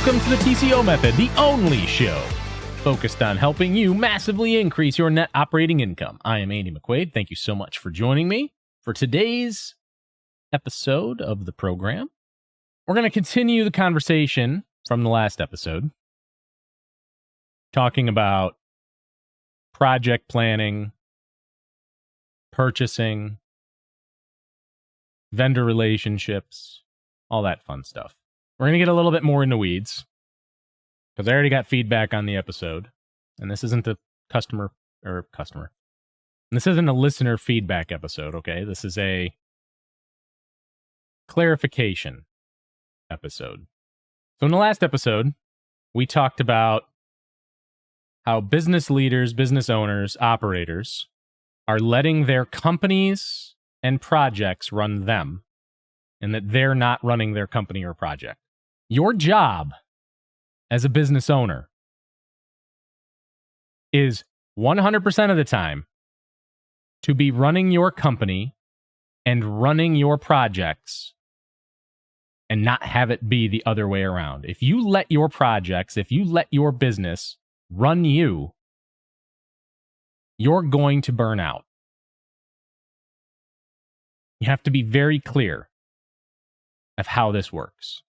Welcome to the TCO Method, the only show focused on helping you massively increase your net operating income. I am Andy McQuaid. Thank you so much for joining me for today's episode of the program. We're going to continue the conversation from the last episode, talking about project planning, purchasing, vendor relationships, all that fun stuff. We're going to get a little bit more in the weeds because I already got feedback on the episode, and this isn't a customer. This isn't a listener feedback episode, okay? This is a clarification episode. So in the last episode, we talked about how business leaders, business owners, operators are letting their companies and projects run them, and that they're not running their company or project. Your job as a business owner is 100% of the time to be running your company and running your projects and not have it be the other way around. If you let your projects, if you let your business run you, you're going to burn out. You have to be very clear of how this works.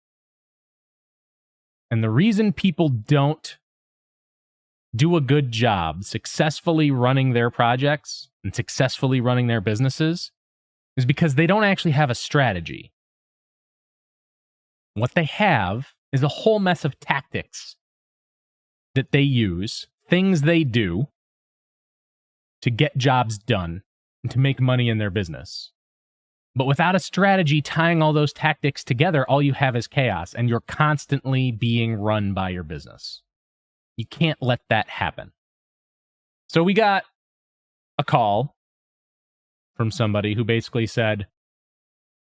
And the reason people don't do a good job successfully running their projects and successfully running their businesses is because they don't actually have a strategy. What they have is a whole mess of tactics that they use, things they do to get jobs done and to make money in their business. But without a strategy tying all those tactics together, all you have is chaos, and you're constantly being run by your business. You can't let that happen. So we got a call from somebody who basically said,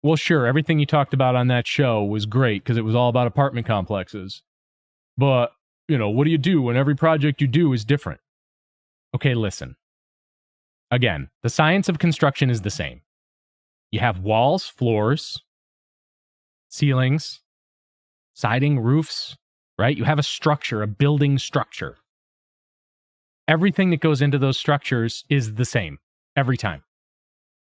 well, sure, everything you talked about on that show was great because it was all about apartment complexes. But, what do you do when every project you do is different? Okay, listen. Again, the science of construction is the same. You have walls, floors, ceilings, siding, roofs, right? You have a structure, a building structure. Everything that goes into those structures is the same every time.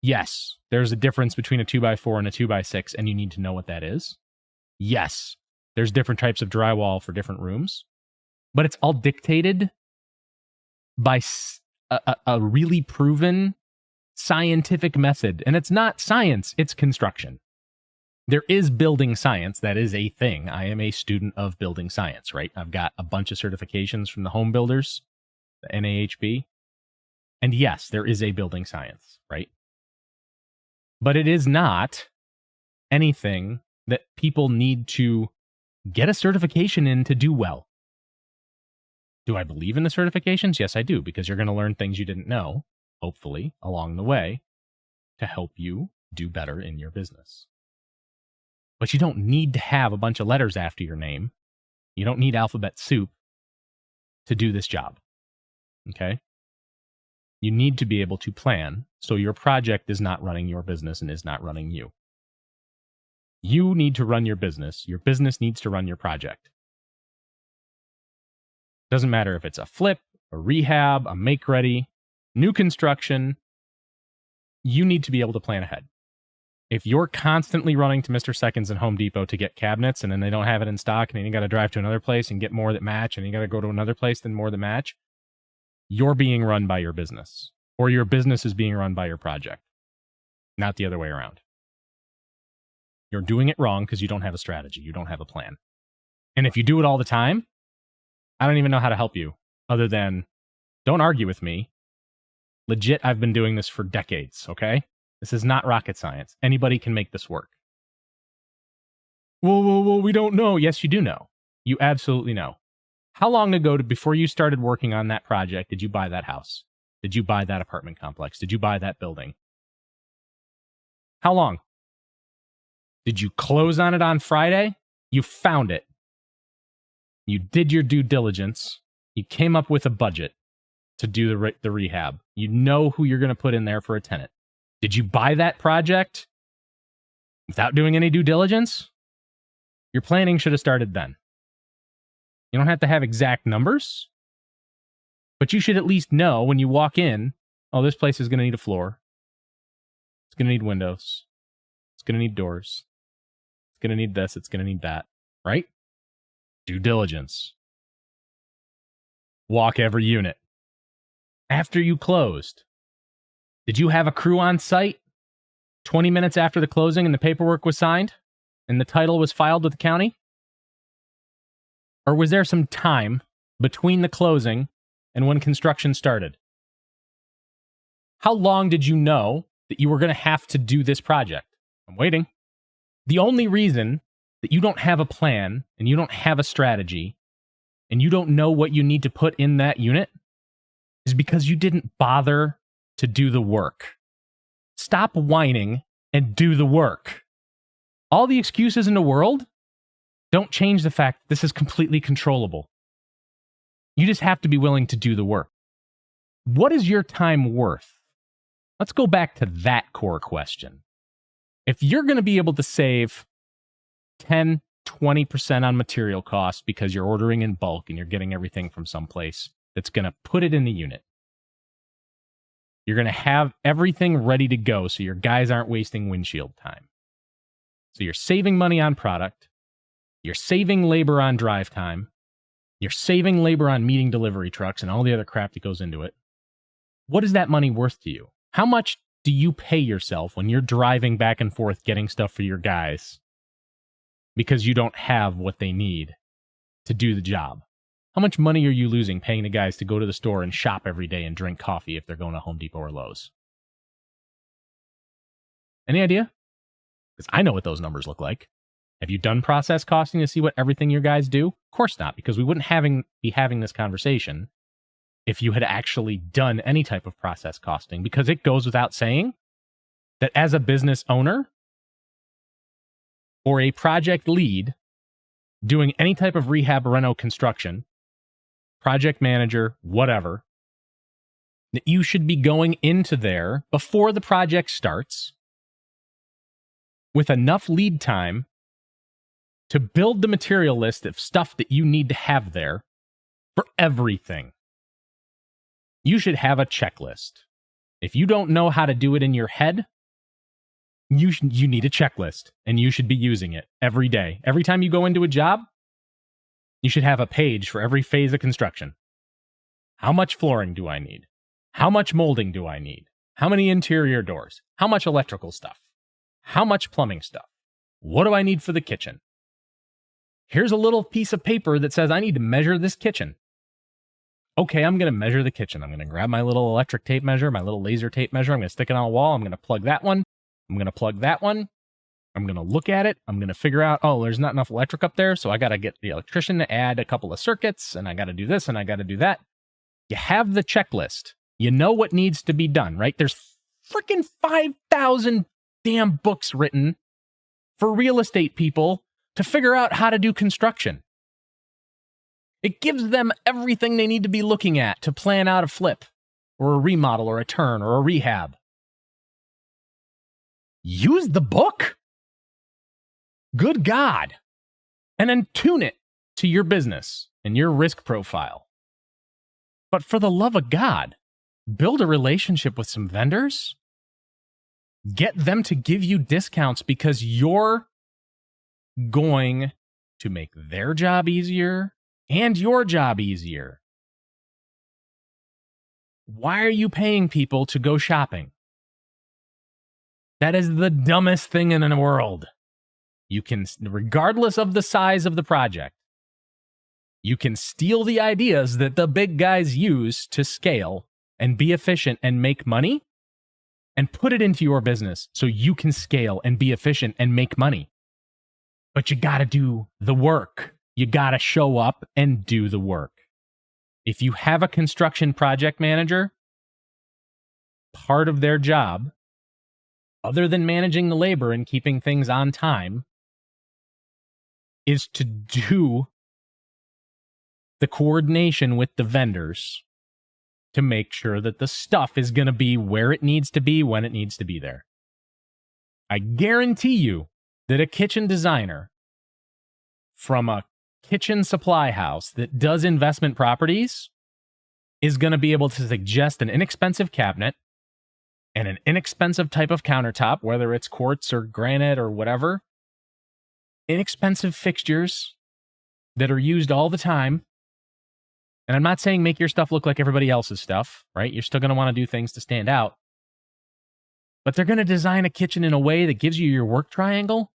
Yes, there's a difference between a 2x4 and a 2x6, and you need to know what that is. Yes, there's different types of drywall for different rooms, but it's all dictated by a really proven scientific method. And it's not science, it's construction. There is building science. That is a thing. I am a student of building science, right? I've got a bunch of certifications from the home builders, the NAHB. And yes, there is a building science, right? But it is not anything that people need to get a certification in to do well. Do I believe in the certifications? Yes, I do, because you're going to learn things you didn't know, hopefully, along the way, to help you do better in your business. But you don't need to have a bunch of letters after your name. You don't need alphabet soup to do this job. Okay? You need to be able to plan so your project is not running your business and is not running you. You need to run your business. Your business needs to run your project. Doesn't matter if it's a flip, a rehab, a make-ready, new construction, you need to be able to plan ahead. If you're constantly running to Mr. Seconds and Home Depot to get cabinets and then they don't have it in stock and then you got to drive to another place and get more that match and you got to go to another place then more that match, you're being run by your business, or your business is being run by your project, not the other way around. You're doing it wrong because you don't have a strategy. You don't have a plan. And if you do it all the time, I don't even know how to help you other than don't argue with me. Legit, I've been doing this for decades, okay? This is not rocket science. Anybody can make this work. Well, we don't know. Yes, you do know. You absolutely know. How long ago, before you started working on that project, did you buy that house? Did you buy that apartment complex? Did you buy that building? How long? Did you close on it on Friday? You found it. You did your due diligence. You came up with a budget to do the rehab. You know who you're going to put in there for a tenant. Did you buy that project without doing any due diligence? Your planning should have started then. You don't have to have exact numbers, but you should at least know when you walk in, oh, this place is going to need a floor. It's going to need windows. It's going to need doors. It's going to need this. It's going to need that, right? Due diligence. Walk every unit. After you closed, did you have a crew on site 20 minutes after the closing and the paperwork was signed and the title was filed with the county? Or was there some time between the closing and when construction started? How long did you know that you were going to have to do this project? I'm waiting. The only reason that you don't have a plan and you don't have a strategy and you don't know what you need to put in that unit is because you didn't bother to do the work. Stop whining and do the work. All the excuses in the world don't change the fact that this is completely controllable. You just have to be willing to do the work. What is your time worth? Let's go back to that core question. If you're going to be able to save 10, 20% on material costs because you're ordering in bulk and you're getting everything from someplace that's going to put it in the unit, you're going to have everything ready to go so your guys aren't wasting windshield time. So you're saving money on product, you're saving labor on drive time, you're saving labor on meeting delivery trucks and all the other crap that goes into it. What is that money worth to you? How much do you pay yourself when you're driving back and forth getting stuff for your guys because you don't have what they need to do the job? How much money are you losing paying the guys to go to the store and shop every day and drink coffee if they're going to Home Depot or Lowe's? Any idea? Because I know what those numbers look like. Have you done process costing to see what everything your guys do? Of course not, because we wouldn't be having this conversation if you had actually done any type of process costing, because it goes without saying that as a business owner or a project lead doing any type of rehab, reno, construction, project manager, whatever, that you should be going into there before the project starts with enough lead time to build the material list of stuff that you need to have there for everything. You should have a checklist. If you don't know how to do it in your head, you need a checklist, and you should be using it every day. Every time you go into a job, you should have a page for every phase of construction. How much flooring do I need? How much molding do I need? How many interior doors? How much electrical stuff? How much plumbing stuff? What do I need for the kitchen? Here's a little piece of paper that says I need to measure this kitchen. Okay, I'm going to measure the kitchen. I'm going to grab my little electric tape measure, my little laser tape measure. I'm going to stick it on a wall. I'm going to plug that one. I'm going to plug that one. I'm going to look at it. I'm going to figure out, oh, there's not enough electric up there, so I got to get the electrician to add a couple of circuits, and I got to do this, and I got to do that. You have the checklist. You know what needs to be done, right? There's freaking 5,000 damn books written for real estate people to figure out how to do construction. It gives them everything they need to be looking at to plan out a flip, or a remodel, or a turn, or a rehab. Use the book. Good God. And then tune it to your business and your risk profile. But for the love of God, build a relationship with some vendors. Get them to give you discounts because you're going to make their job easier and your job easier. Why are you paying people to go shopping? That is the dumbest thing in the world. You can, regardless of the size of the project, you can steal the ideas that the big guys use to scale and be efficient and make money and put it into your business so you can scale and be efficient and make money. But you got to do the work. You got to show up and do the work. If you have a construction project manager, part of their job, other than managing the labor and keeping things on time, is to do the coordination with the vendors to make sure that the stuff is going to be where it needs to be when it needs to be there. I guarantee you that a kitchen designer from a kitchen supply house that does investment properties is going to be able to suggest an inexpensive cabinet and an inexpensive type of countertop, whether it's quartz or granite or whatever. Inexpensive fixtures that are used all the time. And I'm not saying make your stuff look like everybody else's stuff, right? You're still going to want to do things to stand out. But they're going to design a kitchen in a way that gives you your work triangle.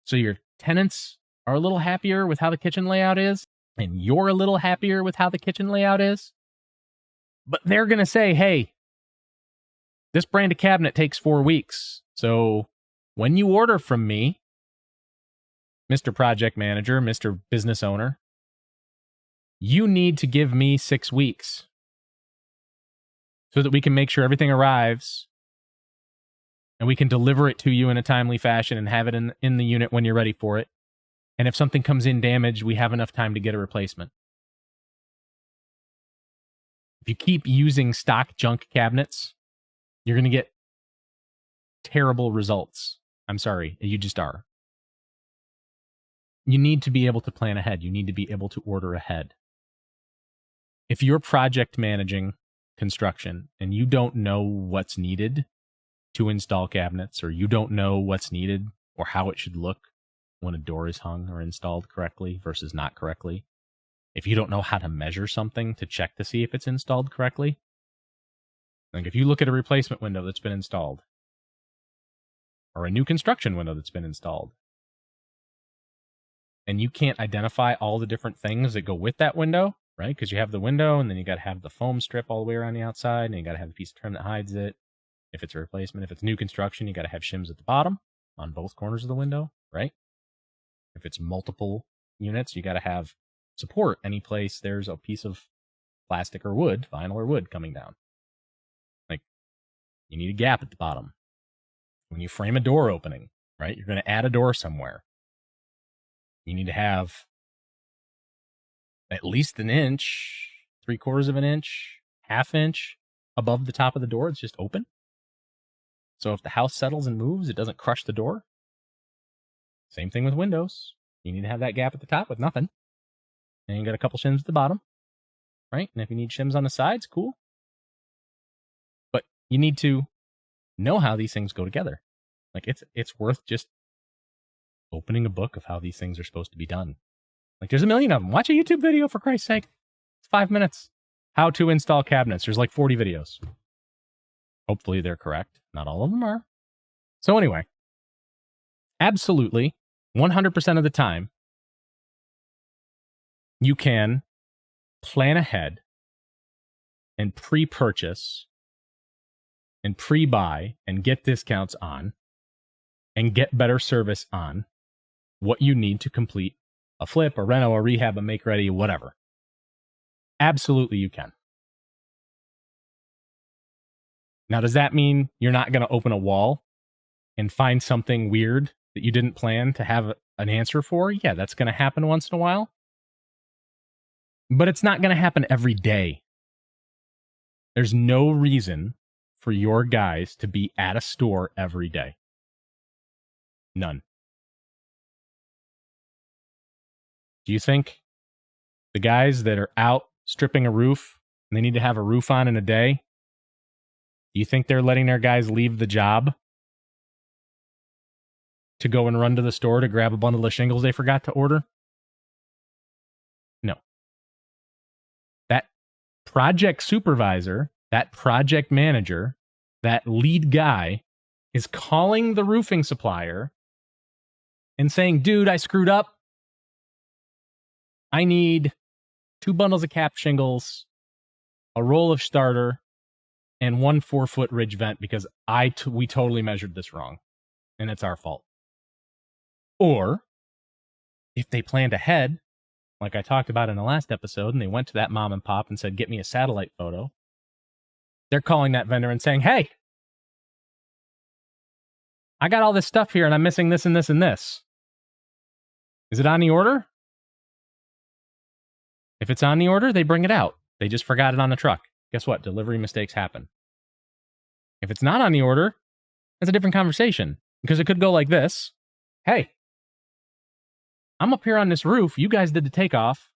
So your tenants are a little happier with how the kitchen layout is, and you're a little happier with how the kitchen layout is. But they're going to say, hey, this brand of cabinet takes 4 weeks. So when you order from me, Mr. Project Manager, Mr. Business Owner, you need to give me 6 weeks so that we can make sure everything arrives and we can deliver it to you in a timely fashion and have it in the unit when you're ready for it. And if something comes in damaged, we have enough time to get a replacement. If you keep using stock junk cabinets, you're going to get terrible results. I'm sorry, you just are. You need to be able to plan ahead. You need to be able to order ahead. If you're project managing construction and you don't know what's needed to install cabinets, or you don't know what's needed or how it should look when a door is hung or installed correctly versus not correctly, if you don't know how to measure something to check to see if it's installed correctly, like if you look at a replacement window that's been installed or a new construction window that's been installed, and you can't identify all the different things that go with that window, right? Because you have the window, and then you got to have the foam strip all the way around the outside, and you got to have the piece of trim that hides it. If it's a replacement, if it's new construction, you got to have shims at the bottom on both corners of the window, right? If it's multiple units, you got to have support any place there's a piece of plastic or wood, vinyl or wood coming down. Like, you need a gap at the bottom. When you frame a door opening, right? You're going to add a door somewhere. You need to have at least an inch, 3/4 of an inch, ½ inch above the top of the door. It's just open. So if the house settles and moves, it doesn't crush the door. Same thing with windows. You need to have that gap at the top with nothing. And you got a couple shims at the bottom, right? And if you need shims on the sides, cool. But you need to know how these things go together. Like, it's worth just opening a book of how these things are supposed to be done. Like, there's a million of them. Watch a YouTube video, for Christ's sake. It's 5 minutes. How to install cabinets. There's like 40 videos. Hopefully they're correct. Not all of them are. So anyway, absolutely, 100% of the time, you can plan ahead and pre-purchase and pre-buy and get discounts on and get better service on what you need to complete a flip, a reno, a rehab, a make-ready, whatever. Absolutely you can. Now, does that mean you're not going to open a wall and find something weird that you didn't plan to have an answer for? Yeah, that's going to happen once in a while. But it's not going to happen every day. There's no reason for your guys to be at a store every day. None. Do you think the guys that are out stripping a roof and they need to have a roof on in a day, do you think they're letting their guys leave the job to go and run to the store to grab a bundle of shingles they forgot to order? No. That project supervisor, that project manager, that lead guy is calling the roofing supplier and saying, dude, I screwed up. I need 2 bundles of cap shingles, a roll of starter, and 1 4-foot ridge vent because we totally measured this wrong, and it's our fault. Or, if they planned ahead, like I talked about in the last episode, and they went to that mom and pop and said, get me a satellite photo, they're calling that vendor and saying, hey, I got all this stuff here, and I'm missing this and this and this. Is it on the order? If it's on the order, they bring it out. They just forgot it on the truck. Guess what? Delivery mistakes happen. If it's not on the order, that's a different conversation. Because it could go like this. Hey, I'm up here on this roof. You guys did the takeoff.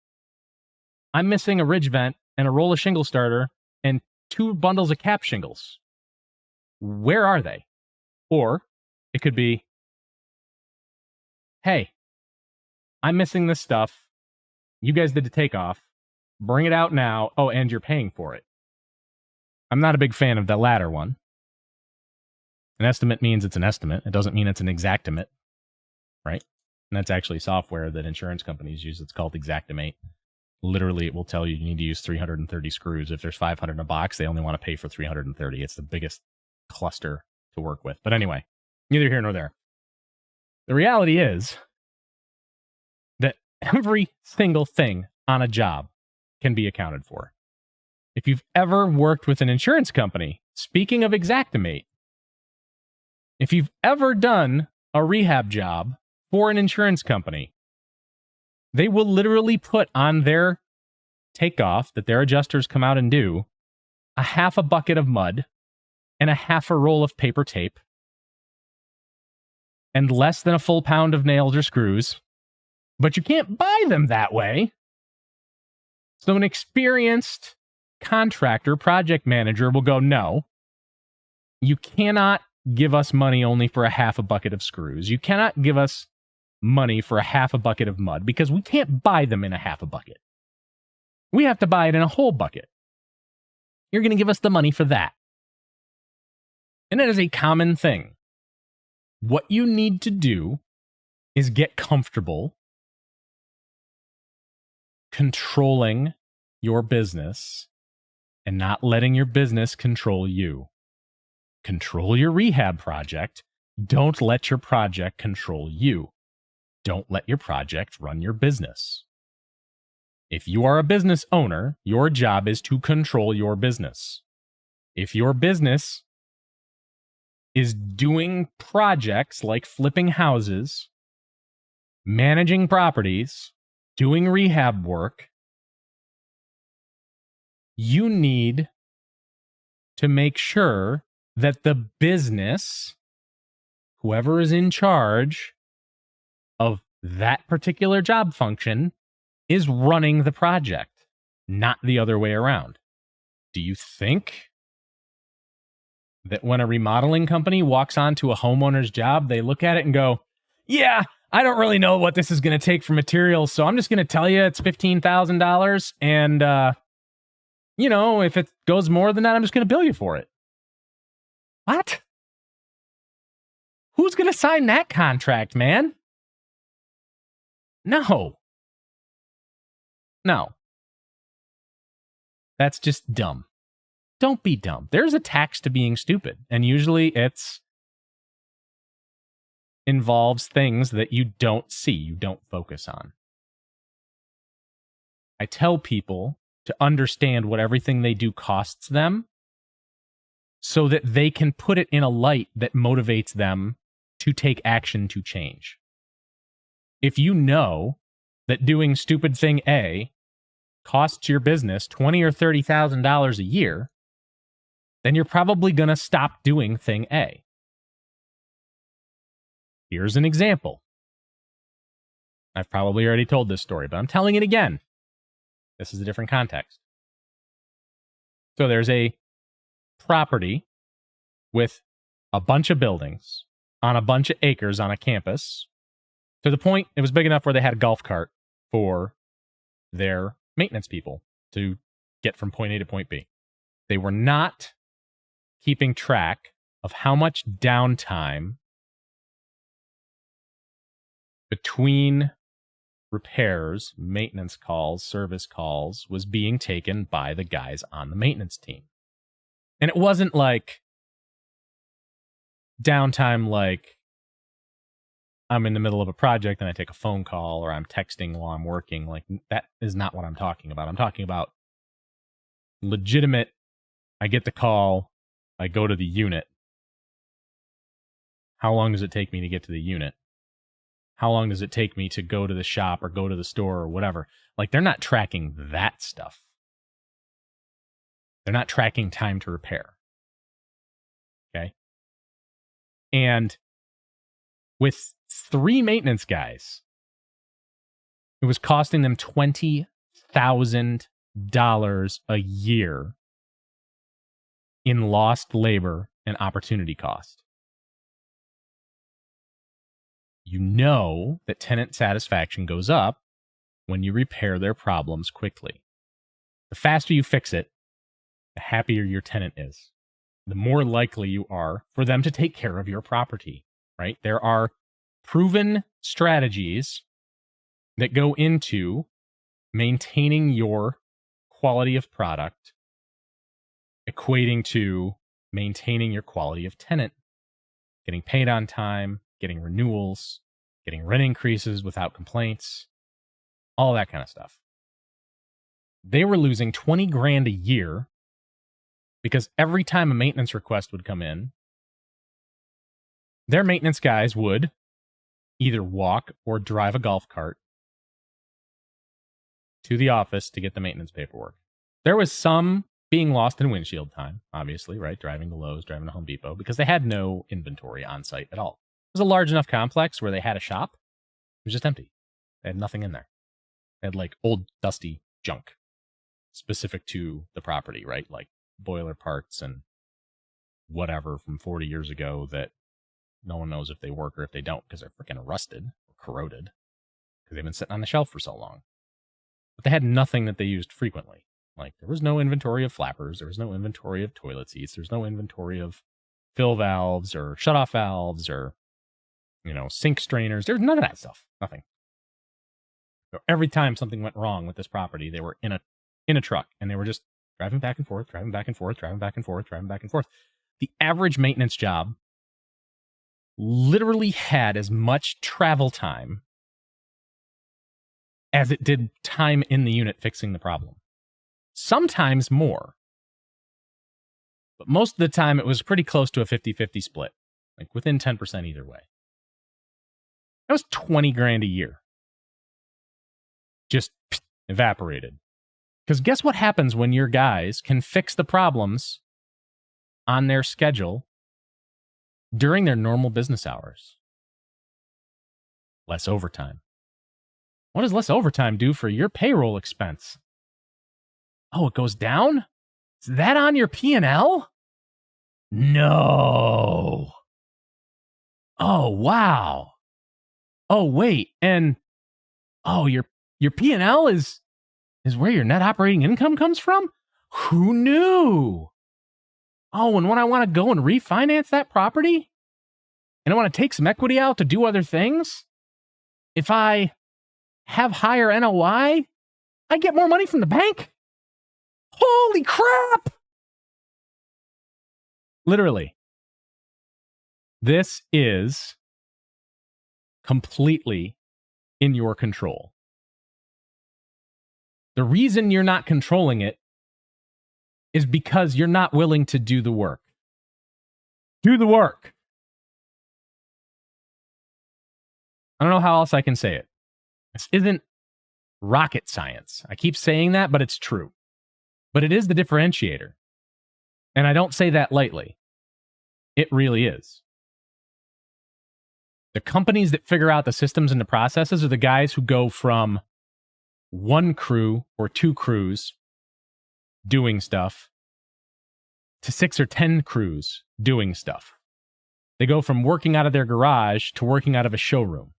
I'm missing a ridge vent and a roll of shingle starter and 2 bundles of cap shingles. Where are they? Or it could be, hey, I'm missing this stuff. You guys did the takeoff. Bring it out now. Oh, and you're paying for it. I'm not a big fan of the latter one. An estimate means it's an estimate. It doesn't mean it's an exactimate, right? And that's actually software that insurance companies use. It's called Exactimate. Literally, it will tell you need to use 330 screws. If there's 500 in a box, they only want to pay for 330. It's the biggest cluster to work with. But anyway, neither here nor there. The reality is that every single thing on a job can be accounted for. If you've ever worked with an insurance company, speaking of Exactimate, if you've ever done a rehab job for an insurance company, they will literally put on their takeoff that their adjusters come out and do a half a bucket of mud and a half a roll of paper tape and less than a full pound of nails or screws, but you can't buy them that way. So an experienced contractor, project manager will go, no, you cannot give us money only for a half a bucket of screws. You cannot give us money for a half a bucket of mud because we can't buy them in a half a bucket. We have to buy it in a whole bucket. You're going to give us the money for that. And that is a common thing. What you need to do is get comfortable controlling your business and not letting your business control you. Control your rehab project. Don't let your project control you. Don't let your project run your business. If you are a business owner, your job is to control your business. If your business is doing projects like flipping houses, managing properties, doing rehab work, you need to make sure that the business, whoever is in charge of that particular job function, is running the project, not the other way around. Do you think that when a remodeling company walks onto a homeowner's job, they look at it and go, yeah, I don't really know what this is going to take for materials, so I'm just going to tell you it's $15,000, and, if it goes more than that, I'm just going to bill you for it. What? Who's going to sign that contract, man? No. That's just dumb. Don't be dumb. There's a tax to being stupid, and usually it's involves things that you don't see, you don't focus on. I tell people to understand what everything they do costs them so that they can put it in a light that motivates them to take action to change. If you know that doing stupid thing A costs your business $20,000 or $30,000 a year, then you're probably going to stop doing thing A. Here's an example. I've probably already told this story, but I'm telling it again. This is a different context. So there's a property with a bunch of buildings on a bunch of acres on a campus, to the point it was big enough where they had a golf cart for their maintenance people to get from point A to point B. They were not keeping track of how much downtime between repairs, maintenance calls, service calls was being taken by the guys on the maintenance team. And it wasn't like downtime like I'm in the middle of a project and I take a phone call or I'm texting while I'm working. Like, that is not what I'm talking about. I'm talking about legitimate, I get the call, I go to the unit. How long does it take me to get to the unit? How long does it take me to go to the shop or go to the store or whatever? Like, they're not tracking that stuff. They're not tracking time to repair. Okay? And with 3 maintenance guys It was costing them $20,000 a year in lost labor and opportunity cost. You know that tenant satisfaction goes up when you repair their problems quickly. The faster you fix it, the happier your tenant is. The more likely you are for them to take care of your property, right? There are proven strategies that go into maintaining your quality of product, equating to maintaining your quality of tenant, getting paid on time, getting renewals, getting rent increases without complaints, all that kind of stuff. They were losing $20,000 a year because every time a maintenance request would come in, their maintenance guys would either walk or drive a golf cart to the office to get the maintenance paperwork. There was some being lost in windshield time, obviously, right? Driving to Lowe's, driving to Home Depot, because they had no inventory on site at all. It was a large enough complex where they had a shop. It was just empty. They had nothing in there. They had like old, dusty junk specific to the property, right? Like boiler parts and whatever from 40 years ago that no one knows if they work or if they don't because they're freaking rusted or corroded because they've been sitting on the shelf for so long. But they had nothing that they used frequently. Like there was no inventory of flappers. There was no inventory of toilet seats. There's no inventory of fill valves or shutoff valves or, sink strainers. There's none of that stuff. Nothing. So every time something went wrong with this property, they were in a truck and they were just driving back and forth, driving back and forth, driving back and forth, driving back and forth. The average maintenance job literally had as much travel time as it did time in the unit fixing the problem. Sometimes more. But most of the time it was pretty close to a 50-50 split, like within 10% either way. That was $20,000 a year. Just evaporated. Because guess what happens when your guys can fix the problems on their schedule during their normal business hours? Less overtime. What does less overtime do for your payroll expense? Oh, it goes down? Is that on your P&L? No. Oh, wow. Oh, wait. And your P&L is where your net operating income comes from? Who knew? Oh, and when I want to go and refinance that property, and I want to take some equity out to do other things, if I have higher NOI, I get more money from the bank. Holy crap! Literally. This is completely in your control. The reason you're not controlling it is because you're not willing to do the work. Do the work. I don't know how else I can say it. This isn't rocket science. I keep saying that, but it's true. But it is the differentiator. And I don't say that lightly. It really is. The companies that figure out the systems and the processes are the guys who go from one crew or two crews doing stuff to 6 or 10 crews doing stuff. They go from working out of their garage to working out of a showroom.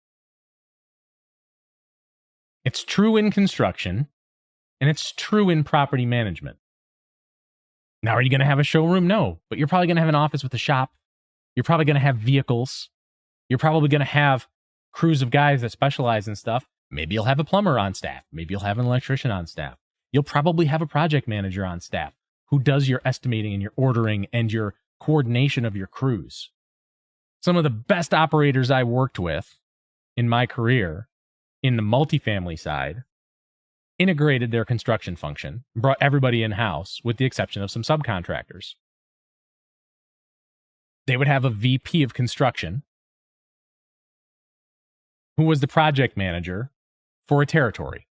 It's true in construction, and it's true in property management. Now, are you going to have a showroom? No, but you're probably going to have an office with a shop. You're probably going to have vehicles. You're probably going to have crews of guys that specialize in stuff. Maybe you'll have a plumber on staff. Maybe you'll have an electrician on staff. You'll probably have a project manager on staff who does your estimating and your ordering and your coordination of your crews. Some of the best operators I worked with in my career in the multifamily side integrated their construction function, brought everybody in-house with the exception of some subcontractors. They would have a VP of construction who was the project manager for a territory.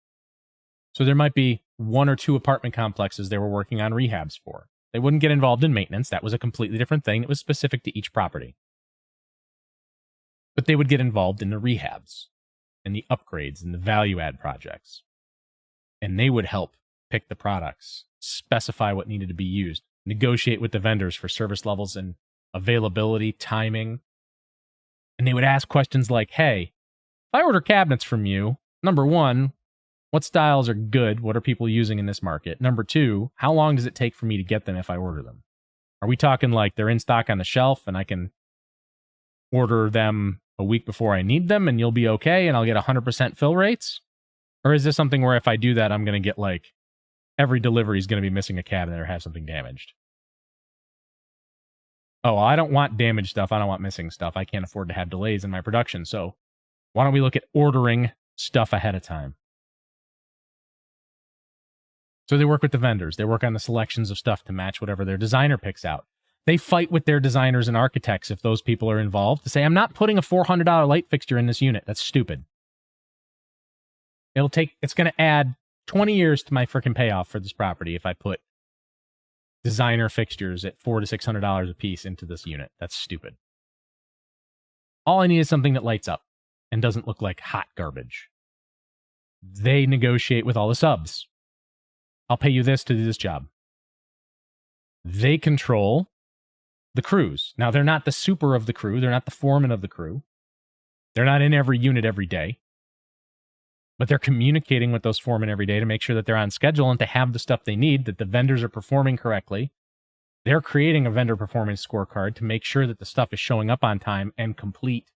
So there might be 1 or 2 apartment complexes they were working on rehabs for. They wouldn't get involved in maintenance. That was a completely different thing. It was specific to each property. But they would get involved in the rehabs. and the upgrades and the value add projects. And they would help pick the products, specify what needed to be used, negotiate with the vendors for service levels and availability, timing. And they would ask questions like, hey, if I order cabinets from you, number one, what styles are good? What are people using in this market? Number two, how long does it take for me to get them if I order them? Are we talking like they're in stock on the shelf and I can order them a week before I need them and you'll be okay and I'll get 100% fill rates? Or is this something where if I do that, I'm going to get like every delivery is going to be missing a cabinet or have something damaged? Oh, well, I don't want damaged stuff. I don't want missing stuff. I can't afford to have delays in my production. So why don't we look at ordering stuff ahead of time? So they work with the vendors. They work on the selections of stuff to match whatever their designer picks out. They fight with their designers and architects if those people are involved to say, I'm not putting a $400 light fixture in this unit. That's stupid. It's going to add 20 years to my freaking payoff for this property if I put designer fixtures at $400 to $600 a piece into this unit. That's stupid. All I need is something that lights up and doesn't look like hot garbage. They negotiate with all the subs. I'll pay you this to do this job. They control the crews. Now, they're not the super of the crew. They're not the foreman of the crew. They're not in every unit every day. But they're communicating with those foremen every day to make sure that they're on schedule and to have the stuff they need, that the vendors are performing correctly. They're creating a vendor performance scorecard to make sure that the stuff is showing up on time and complete.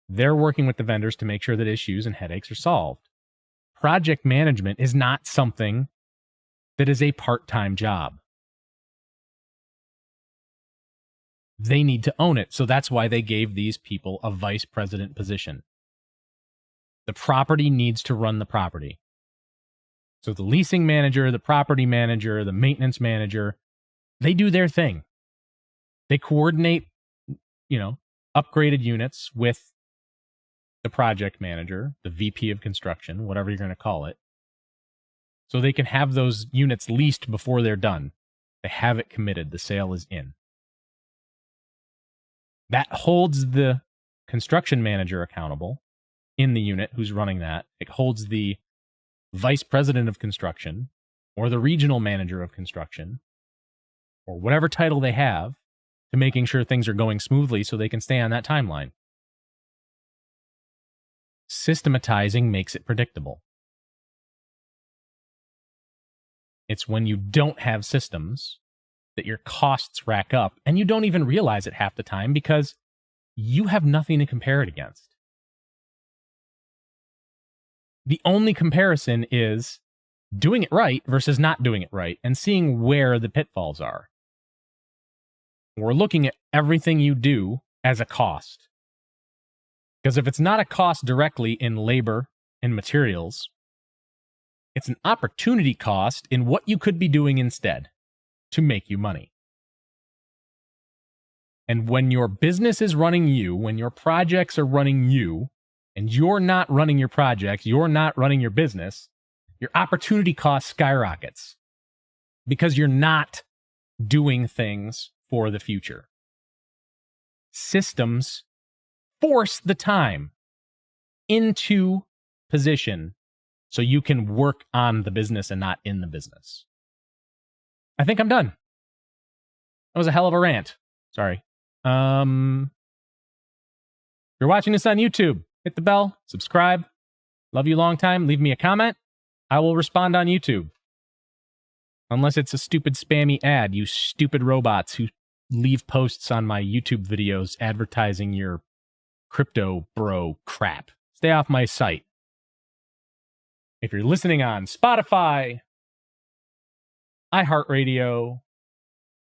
They're working with the vendors to make sure that issues and headaches are solved. Project management is not something that is a part-time job. They need to own it. So that's why they gave these people a vice president position. The property needs to run the property. So the leasing manager, the property manager, the maintenance manager, they do their thing. They coordinate, upgraded units with the project manager, the VP of construction, whatever you're going to call it. So they can have those units leased before they're done. They have it committed. The sale is in. That holds the construction manager accountable in the unit who's running that. It holds the vice president of construction or the regional manager of construction or whatever title they have to making sure things are going smoothly so they can stay on that timeline. Systematizing makes it predictable. It's when you don't have systems that your costs rack up and you don't even realize it half the time because you have nothing to compare it against. The only comparison is doing it right versus not doing it right and seeing where the pitfalls are. We're looking at everything you do as a cost. Because if it's not a cost directly in labor and materials, it's an opportunity cost in what you could be doing instead to make you money. And when your business is running you, when your projects are running you, and you're not running your projects, you're not running your business, your opportunity cost skyrockets because you're not doing things for the future. Systems force the time into position so you can work on the business and not in the business. I think I'm done. That was a hell of a rant. Sorry. If you're watching this on YouTube, hit the bell, subscribe. Love you long time. Leave me a comment. I will respond on YouTube. Unless it's a stupid spammy ad, you stupid robots who leave posts on my YouTube videos advertising your crypto bro crap. Stay off my site. If you're listening on Spotify, iHeartRadio,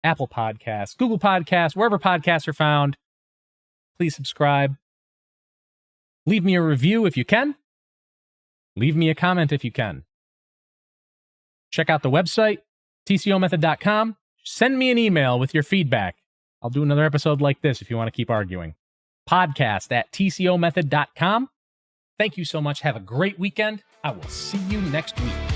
Apple Podcasts, Google Podcasts, wherever podcasts are found, please subscribe. Leave me a review if you can. Leave me a comment if you can. Check out the website, tcomethod.com. Send me an email with your feedback. I'll do another episode like this if you want to keep arguing. Podcast at tcomethod.com. Thank you so much. Have a great weekend. I will see you next week.